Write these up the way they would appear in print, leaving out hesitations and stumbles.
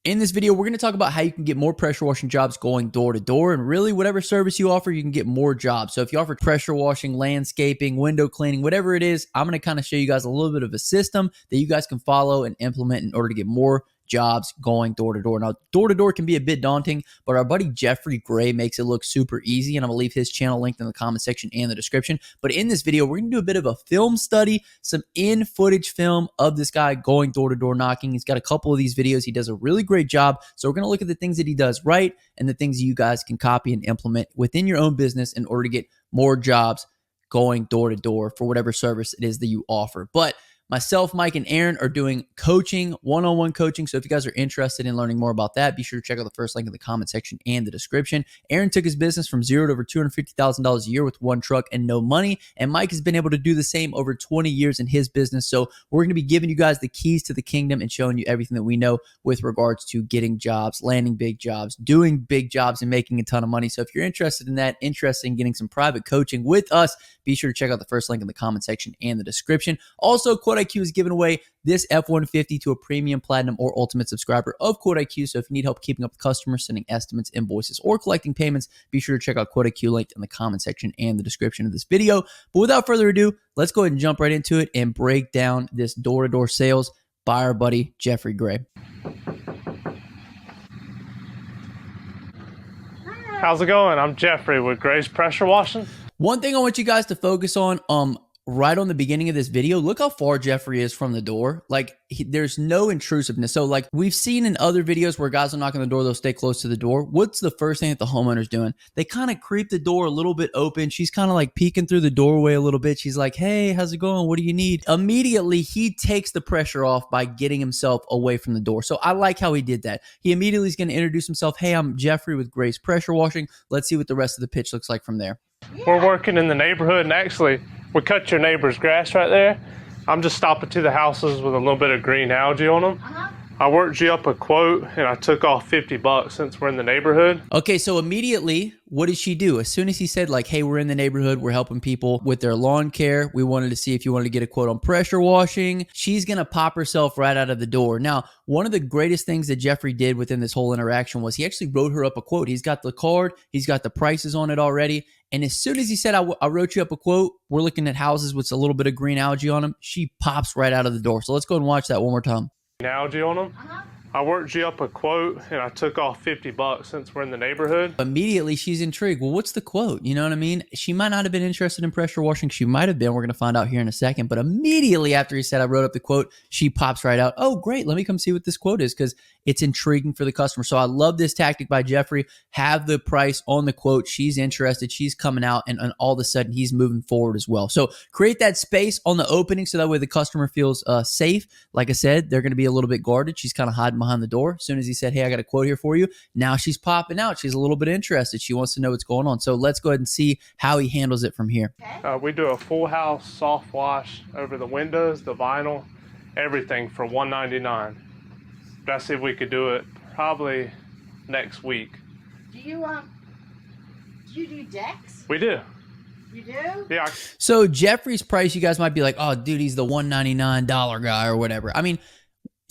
In this video, we're going to talk about how you can get more pressure washing jobs going door to door, and really whatever service you offer, you can get more jobs. So if you offer pressure washing, landscaping, window cleaning, whatever it is, I'm going to kind of show you guys a little bit of a system that you guys can follow and implement in order to get more jobs going door to door. Now, door to door can be a bit daunting, but our buddy Jeffrey Gray makes it look super easy, and I'm gonna leave his channel linked in the comment section and the description. But in this video, we're gonna do a bit of a film study, some in-footage film of this guy going door to door knocking. He's got a couple of these videos. He does a really great job. So we're gonna look at the things that he does right and the things you guys can copy and implement within your own business in order to get more jobs going door to door for whatever service it is that you offer. But myself, Mike, and Aaron are doing coaching, one-on-one coaching. So if you guys are interested in learning more about that, be sure to check out the first link in the comment section and the description. Aaron took his business from zero to over $250,000 a year with one truck and no money. And Mike has been able to do the same over 20 years in his business. So we're going to be giving you guys the keys to the kingdom and showing you everything that we know with regards to getting jobs, landing big jobs, doing big jobs, and making a ton of money. So if you're interested in that, interested in getting some private coaching with us, be sure to check out the first link in the comment section and the description. Also, QuoteIQ is giving away this F-150 to a premium, platinum, or ultimate subscriber of QuoteIQ. So if you need help keeping up with customers, sending estimates, invoices, or collecting payments, be sure to check out QuoteIQ linked in the comment section and the description of this video. But without further ado, let's go ahead and jump right into it and break down this door-to-door sales by our buddy Jeffrey Gray. How's it going? I'm Jeffrey with Gray's Pressure Washing. One thing I want you guys to focus on, right on the beginning of this video, look how far Jeffrey is from the door. Like, there's no intrusiveness. So like we've seen in other videos where guys will knock on the door, they'll stay close to the door. What's the first thing that the homeowner's doing? They kind of creep the door a little bit open. She's kind of like peeking through the doorway a little bit. She's like, hey, how's it going? What do you need? Immediately, he takes the pressure off by getting himself away from the door. So I like how he did that. He immediately is going to introduce himself. Hey, I'm Jeffrey with Gray's Pressure Washing. Let's see what the rest of the pitch looks like from there. We're working in the neighborhood, and actually, we cut your neighbor's grass right there. I'm just stopping to the houses with a little bit of green algae on them. I worked you up a quote, and I took off 50 bucks since we're in the neighborhood. Okay, so immediately, what did she do? As soon as he said, like, hey, we're in the neighborhood, we're helping people with their lawn care, we wanted to see if you wanted to get a quote on pressure washing, she's going to pop herself right out of the door. Now, one of the greatest things that Jeffrey did within this whole interaction was he actually wrote her up a quote. He's got the card, he's got the prices on it already, and as soon as he said, I wrote you up a quote, we're looking at houses with a little bit of green algae on them, she pops right out of the door. So let's go and watch that one more time. Algae on them. I worked you up a quote, and I took off 50 bucks since we're in the neighborhood. Immediately, she's intrigued. Well, what's the quote? You know what I mean? She might not have been interested in pressure washing. She might have been. We're going to find out here in a second. But immediately after he said, I wrote up the quote, she pops right out. Oh, great. Let me come see what this quote is, because it's intriguing for the customer. So I love this tactic by Jeffrey. Have the price on the quote. She's interested. She's coming out, and all of a sudden, he's moving forward as well. So create that space on the opening so that way the customer feels safe. Like I said, they're going to be a little bit guarded. She's kind of hiding behind the door. As soon as he said, hey, I got a quote here for you, now she's popping out. She's a little bit interested. She wants to know what's going on. So let's go ahead and see how he handles it from here. We do a full house soft wash over the windows, the vinyl, everything for $199. Let's see if we could do it probably next week. Do you do decks? We do. You do? Yeah. So Jeffrey's price, you guys might be like, oh, dude, he's the $199 guy or whatever. I mean,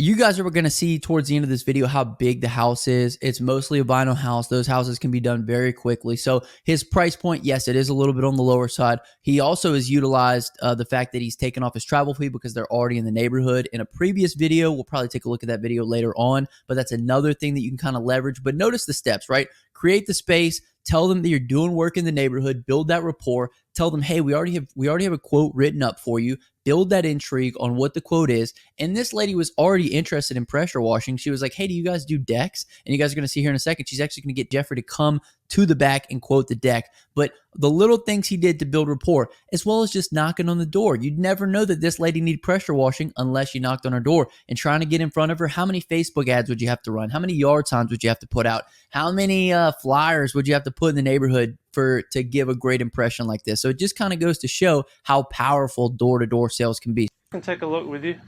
you guys are going to see towards the end of this video how big the house is. It's mostly a vinyl house. Those houses can be done very quickly. So his price point, yes, it is a little bit on the lower side. He also has utilized the fact that he's taken off his travel fee because they're already in the neighborhood. In a previous video, we'll probably take a look at that video later on, but that's another thing that you can kind of leverage. But notice the steps, right? Create the space. Tell them that you're doing work in the neighborhood. Build that rapport. Tell them, hey, we already have a quote written up for you. Build that intrigue on what the quote is. And this lady was already interested in pressure washing. She was like, hey, do you guys do decks? And you guys are going to see here in a second, she's actually going to get Jeffrey to come to the back and quote the deck. But the little things he did to build rapport, as well as just knocking on the door. You'd never know that this lady needed pressure washing unless you knocked on her door. And trying to get in front of her, how many Facebook ads would you have to run? How many yard signs would you have to put out? How many flyers would you have to put in the neighborhood to give a great impression like this? So it just kind of goes to show how powerful door-to-door sales can be. I can take a look with you.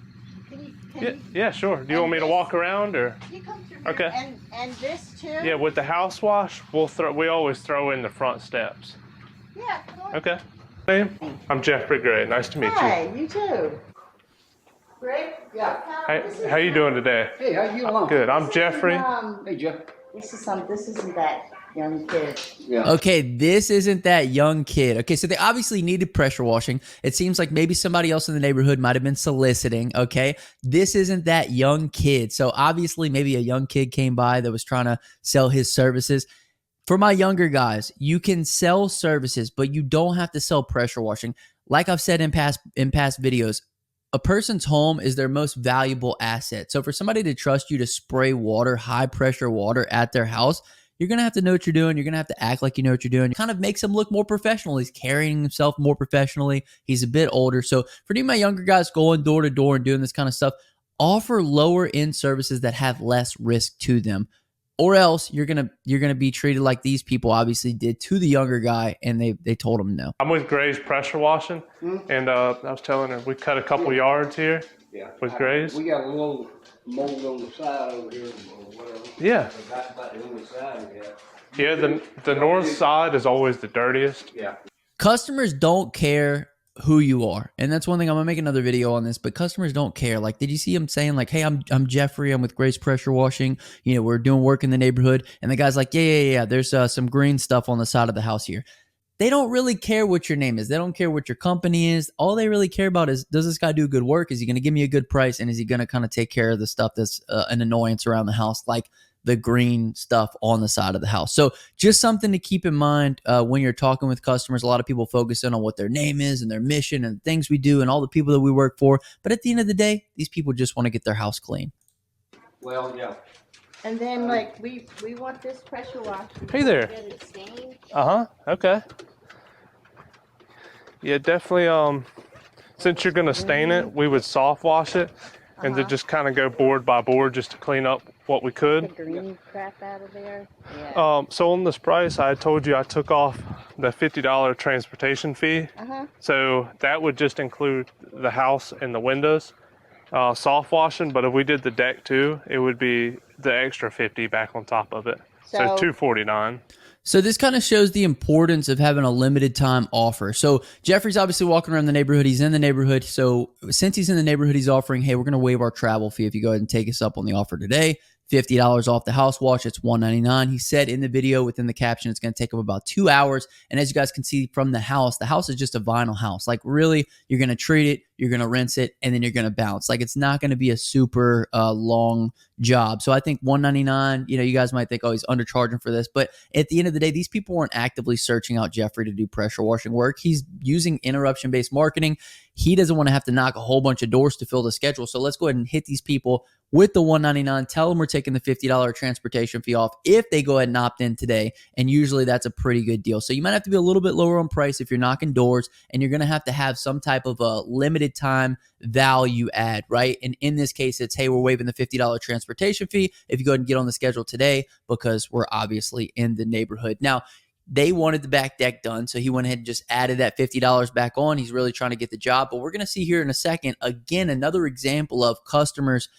Can Yeah, sure. Do you want me to walk around, or? you come through Okay. here and this too? Yeah, with the house wash, we always throw in the front steps. Yeah. Come on. Okay. Name? I'm Jeffrey Gray. Nice to meet you. Hey, you too. Great. Yeah. How you doing today? Hey, how you doing? Good. I'm Jeffrey. Hey, Jeff. This isn't that young kid. Yeah. Okay, this isn't that young kid. Okay, so they obviously needed pressure washing. It seems like maybe somebody else in the neighborhood might have been soliciting. Okay, this isn't that young kid. So obviously, maybe a young kid came by that was trying to sell his services. For my younger guys, you can sell services, but you don't have to sell pressure washing. Like I've said in past videos, a person's home is their most valuable asset. So for somebody to trust you to spray water, high pressure water at their house, you're going to have to know what you're doing. You're going to have to act like you know what you're doing. It kind of makes him look more professional. He's carrying himself more professionally. He's a bit older. So for any of my younger guys going door to door and doing this kind of stuff, offer lower end services that have less risk to them. Or else you're gonna be treated like these people obviously did to the younger guy, and they told him no. I'm with Gray's Pressure Washing, and I was telling her we cut a couple yards here Yeah. with Gray's. We got a little mold on the side over here or whatever. Yeah. That's about the only side we got. Yeah, the north side is always the dirtiest. Yeah. Customers don't care who you are, and that's one thing. I'm gonna make another video on this, but customers don't care. Like, did you see him saying like, "Hey, I'm Jeffrey. I'm with Grace Pressure Washing. You know, we're doing work in the neighborhood." And the guy's like, "Yeah. There's some green stuff on the side of the house here." They don't really care what your name is. They don't care what your company is. All they really care about is, does this guy do good work? Is he going to give me a good price? And is he going to kind of take care of the stuff that's an annoyance around the house, like the green stuff on the side of the house? So just something to keep in mind when you're talking with customers. A lot of people focus in on what their name is and their mission and things we do and all the people that we work for. But at the end of the day, these people just want to get their house clean. Well, yeah. And then like we want this pressure wash. Hey there. Get it stained. Okay. Yeah, definitely. Since you're gonna stain it, we would soft wash it, and then just kind of go board by board just to clean up what we The could. green crap out of there. Yeah. So on this price, I told you I took off the $50 transportation fee. So that would just include the house and the windows, soft washing. But if we did the deck too, it would be the extra 50 back on top of it. So So- $249. So this kind of shows the importance of having a limited time offer. So Jeffrey's obviously walking around the neighborhood. He's in the neighborhood. So since he's in the neighborhood, he's offering, hey, we're going to waive our travel fee if you go ahead and take us up on the offer today. $50 off the house wash. It's $199. He said in the video within the caption, it's going to take him about 2 hours. And as you guys can see from the house is just a vinyl house. Like really, you're going to treat it, you're going to rinse it, and then you're going to bounce. Like it's not going to be a super long job. So I think $199, you guys might think, oh, he's undercharging for this. But at the end of the day, these people weren't actively searching out Jeffrey to do pressure washing work. He's using interruption-based marketing. He doesn't want to have to knock a whole bunch of doors to fill the schedule. So let's go ahead and hit these people with the $199. Tell them we're taking the $50 transportation fee off if they go ahead and opt in today. And usually that's a pretty good deal. So you might have to be a little bit lower on price if you're knocking doors, and you're going to have some type of a limited time value add, right? And in this case, it's, hey, we're waiving the $50 transportation fee if you go ahead and get on the schedule today because we're obviously in the neighborhood. Now, they wanted the back deck done, so he went ahead and just added that $50 back on. He's really trying to get the job. But we're going to see here in a second, again, another example of customers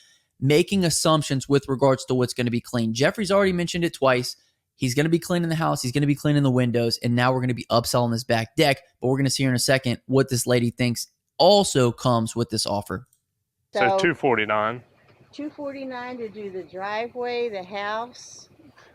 making assumptions with regards to what's going to be clean. Jeffrey's already mentioned it twice. He's going to be cleaning the house. He's going to be cleaning the windows. And now we're going to be upselling this back deck. But we're going to see here in a second what this lady thinks also comes with this offer. So $249. $249 to do the driveway, the house.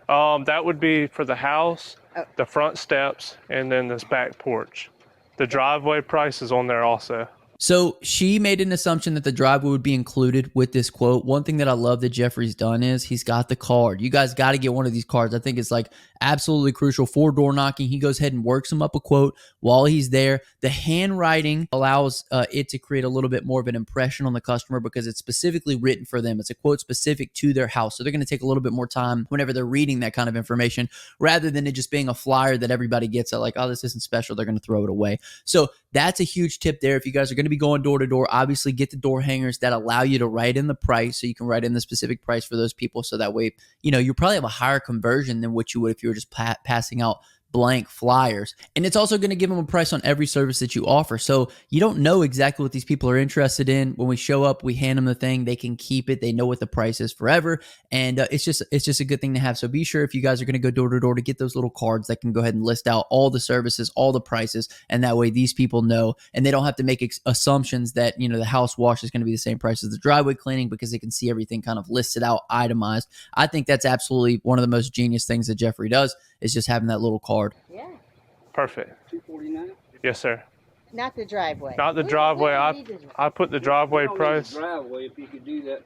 That would be for the house, the front steps, and then this back porch. The driveway price is on there also. So she made an assumption that the driveway would be included with this quote. One thing that I love that Jeffrey's done is he's got the card. You guys got to get one of these cards. I think it's like absolutely crucial for door knocking. He goes ahead and works him up a quote while he's there. The handwriting allows it to create a little bit more of an impression on the customer because it's specifically written for them. It's a quote specific to their house. So they're going to take a little bit more time whenever they're reading that kind of information rather than it just being a flyer that everybody gets at like, oh, this isn't special. They're going to throw it away. So that's a huge tip there. If you guys are going to be going door to door, obviously get the door hangers that allow you to write in the price. So you can write in the specific price for those people. So that way, you probably have a higher conversion than what you would if you were just passing out blank flyers. And it's also going to give them a price on every service that you offer. So you don't know exactly what these people are interested in. When we show up, we hand them the thing, they can keep it. They know what the price is forever. And it's just a good thing to have. So be sure if you guys are going to go door to door to get those little cards that can go ahead and list out all the services, all the prices. And that way these people know, and they don't have to make assumptions that, the house wash is going to be the same price as the driveway cleaning, because they can see everything kind of listed out, itemized. I think that's absolutely one of the most genius things that Jeffrey does, is just having that little card. Yeah. Perfect. $249. Yes, sir. Not the driveway. Not the We driveway. don't need the driveway. I put the driveway You don't need price. the driveway, if you could do that,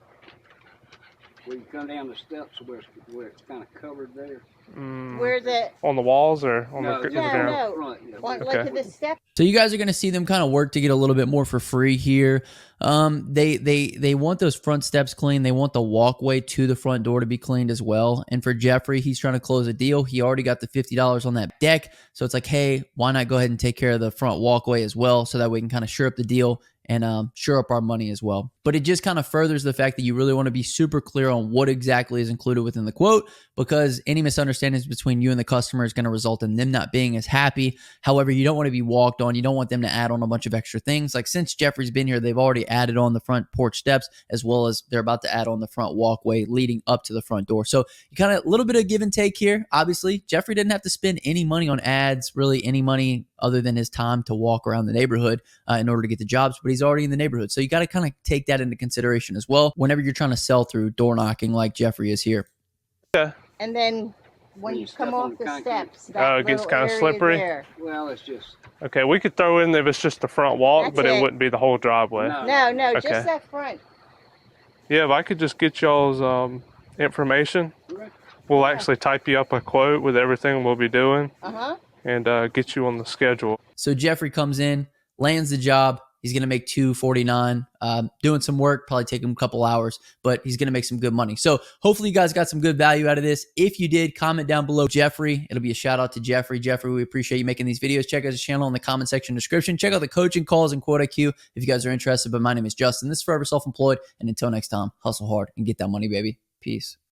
where you come down the steps where it's kind of covered there. Where the On the walls or on No, the just No, ground? no. front, yeah. like Okay. to the step. So you guys are going to see them kind of work to get a little bit more for free here. They want those front steps cleaned. They want the walkway to the front door to be cleaned as well. And for Jeffrey, he's trying to close a deal. He already got the $50 on that deck. So it's like, hey, why not go ahead and take care of the front walkway as well, so that we can kind of shore up the deal and shore up our money as well. But it just kind of furthers the fact that you really want to be super clear on what exactly is included within the quote, because any misunderstandings between you and the customer is going to result in them not being as happy. However, you don't want to be walked on. You don't want them to add on a bunch of extra things. Like, since Jeffrey's been here, they've already added on the front porch steps, as well as they're about to add on the front walkway leading up to the front door. So you kind of a little bit of give and take here. Obviously, Jeffrey didn't have to spend any money on ads, really any money other than his time to walk around the neighborhood in order to get the jobs, but he's already in the neighborhood. So you got to kind of take that into consideration as well whenever you're trying to sell through door knocking like Jeffrey is here. Yeah. And then when When you you come step on off the the concrete. steps, that it gets little kinda area slippery? there. Well, it's just, Okay, we could throw in if it's just the front walk, That's but it it. wouldn't be the whole driveway. No. No, Okay. just that front. Yeah, if I could just get y'all's information, okay. we'll actually type you up a quote with everything we'll be doing Uh-huh. and get you on the schedule. So Jeffrey comes in, lands the job. He's going to make $249, doing some work, probably take him a couple hours, but he's going to make some good money. So hopefully you guys got some good value out of this. If you did, comment down below Jeffrey. It'll be a shout out to Jeffrey. Jeffrey, we appreciate you making these videos. Check out his channel in the comment section description. Check out the coaching calls and Quote IQ if you guys are interested. But my name is Justin. This is Forever Self-Employed. And until next time, hustle hard and get that money, baby. Peace.